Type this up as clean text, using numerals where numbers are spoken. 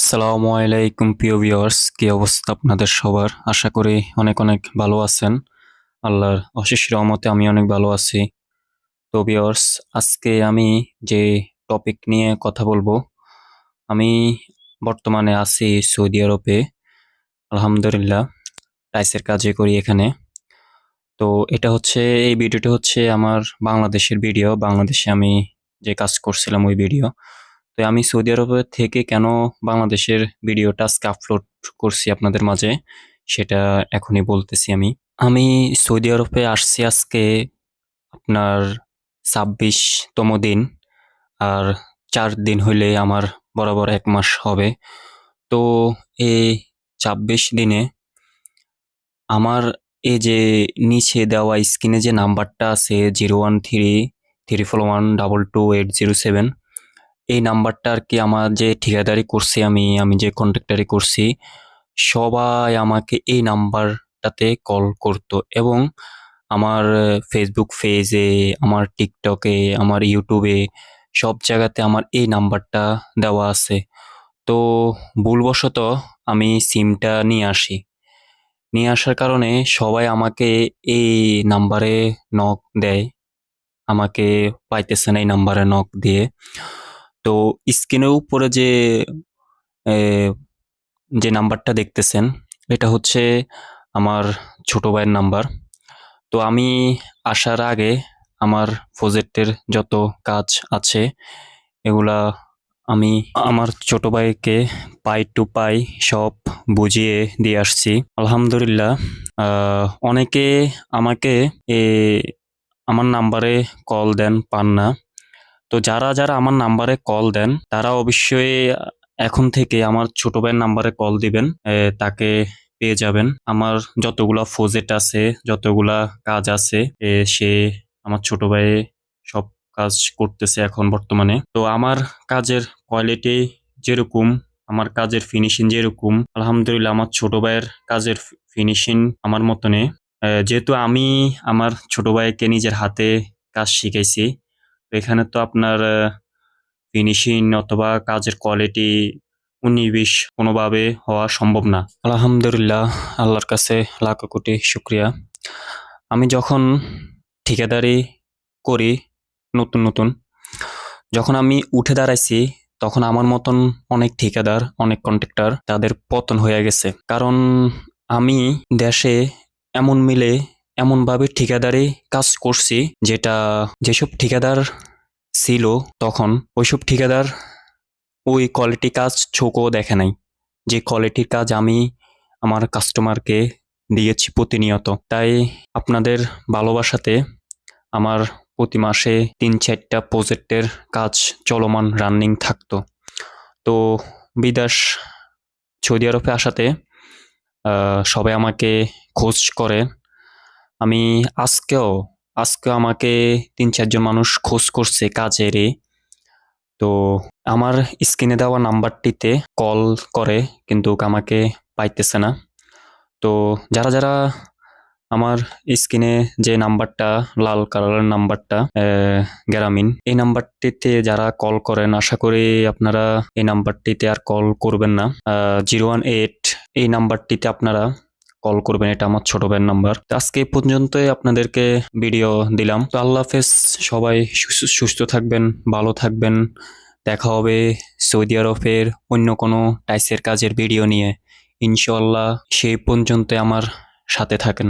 আসসালামু আলাইকুম প্রিয় ভিউয়ার্স, কি অবস্থা আপনাদের সবার? আশা করি অনেক অনেক ভালো আছেন। আল্লাহর অশেষ রহমতে আমি অনেক ভালো আছি। তো ভিউয়ার্স, আজকে আমি যে টপিক নিয়ে কথা বলবো, আমি বর্তমানে আছি সৌদি আরবে। আলহামদুলিল্লাহ, টাইসের কাজে করি এখানে। তো এই ভিডিওটি হচ্ছে আমার বাংলাদেশের ভিডিও। বাংলাদেশে আমি যে কাজ করছিলাম ওই ভিডিও। তো আমি সৌদি আরবে থেকে কেন বাংলাদেশের ভিডিওটা আজকে আপলোড করছি আপনাদের মাঝে, সেটা এখনই বলতেছি আমি। আমি সৌদি আরবে আসছি আজকে আপনার ২৬তম দিন। আর ৪ দিন হইলে আমার বরাবর ১ মাস হবে। তো এই ২৬ দিনে আমার এই যে নিচে দেওয়া স্ক্রিনে যে নাম্বারটা আছে 01334122807, এই নাম্বারটা আর কি আমার যে ঠিকাদারি করছি আমি যে কন্ট্রাক্টারি করছি, সবাই আমাকে এই নাম্বারটাতে কল করতো এবং আমার ফেসবুক পেজে, আমার টিকটকে, আমার ইউটিউবে সব জায়গাতে আমার এই নাম্বারটা দেওয়া আছে। তো ভুলবশত আমি সিমটা নিয়ে আসি। নিয়ে আসার কারণে সবাই আমাকে এই নাম্বারে নক দেয়। আমাকে পাইতেছে না এই নাম্বারে নক দিয়ে। তো স্ক্রিনের উপরে এ যে নাম্বারটা দেখতেছেন, এটা হচ্ছে আমার ছোট ভাইয়ের নাম্বার। তো আমি আসার আগে আমার প্রজেক্টের যত কাজ আছে এগুলা আমি আমার ছোট ভাইকে পাই টু পাই সব বুঝিয়ে দিয়ে আসছি। আলহামদুলিল্লাহ, অনেকে আমাকে এ আমার নাম্বারে কল দেন, পান না। তো যারা আমার নাম্বারে কল দেন তারা অবশ্যই এখন থেকে আমার ছোট ভাইয়ের নাম্বারে কল দিবেন। তাকে পেয়ে যাবেন। আমার যতগুলা প্রজেক্ট আছে, যতগুলা কাজ আছে, সে আমার ছোট ভাই সব কাজ করতেছে এখন বর্তমানে। তো আমার কাজের কোয়ালিটি যেরকম, আমার কাজের ফিনিশিং যেরকম, আলহামদুলিল্লাহ আমার ছোট ভাইয়ের কাজের ফিনিশিং আমার মতনে। যেহেতু আমি আমার ছোট ভাইকে নিজের হাতে কাজ শিখাইছি, তো এখানে তো আপনার ফিনিশিং অথবা কাজের কোয়ালিটি ১৯-২০ কোনোভাবে হওয়া সম্ভব না। আলহামদুলিল্লাহ, আল্লাহর কাছে লাখো কোটি শুকরিয়া। আমি যখন ঠিকাদারি করি নতুন, যখন আমি উঠে দাঁড়াইছি, তখন আমার মতন অনেক ঠিকাদার, অনেক কন্ট্রাক্টর তাদের পতন হয়ে গেছে। কারণ আমি দেশে এমন মিলে এমনভাবে ঠিকাদারি কাজ করছি, যেসব ঠিকাদার ছিল তখন, ওইসব ঠিকাদার ওই কোয়ালিটি কাজ চোখও দেখে নাই। যে কোয়ালিটির কাজ আমি আমার কাস্টমারকে দিয়েছি প্রতিনিয়ত। তাই আপনাদের ভালোবাসাতে আমার প্রতি মাসে ৩-৪টা প্রজেক্টের কাজ চলমান রানিং থাকতো। তো বিদেশ সৌদি আরবে আসাতে সবাই আমাকে খোঁজ করে। আমি আজকেও আজকেও আমাকে ৩-৪ জন মানুষ খোঁজ করছে কাজেরই। তো আমার স্ক্রিনে দেওয়া নাম্বারটিতে কল করে কিন্তু আমাকে পাইতেছে না। তো যারা আমার স্ক্রিনে যে নাম্বারটা, লাল কালারের নাম্বারটা, গ্রামীণ, এই নাম্বারটিতে যারা কল করেন, আশা করি আপনারা এই নাম্বারটিতে আর কল করবেন না। 018 এই নাম্বারটিতে আপনারা কল করবেন। এটা আমার ছোট ভাইয়ের নাম্বার। তো আজকে এই পর্যন্তই আপনাদেরকে ভিডিও দিলাম। তো আল্লাহ হাফেজ, সবাই সুস্থ থাকবেন, ভালো থাকবেন। দেখা হবে সৌদি আরবের অন্য কোনো টাইসের কাজের ভিডিও নিয়ে ইনশাআল্লাহ। সেই পর্যন্ত আমার সাথে থাকেন।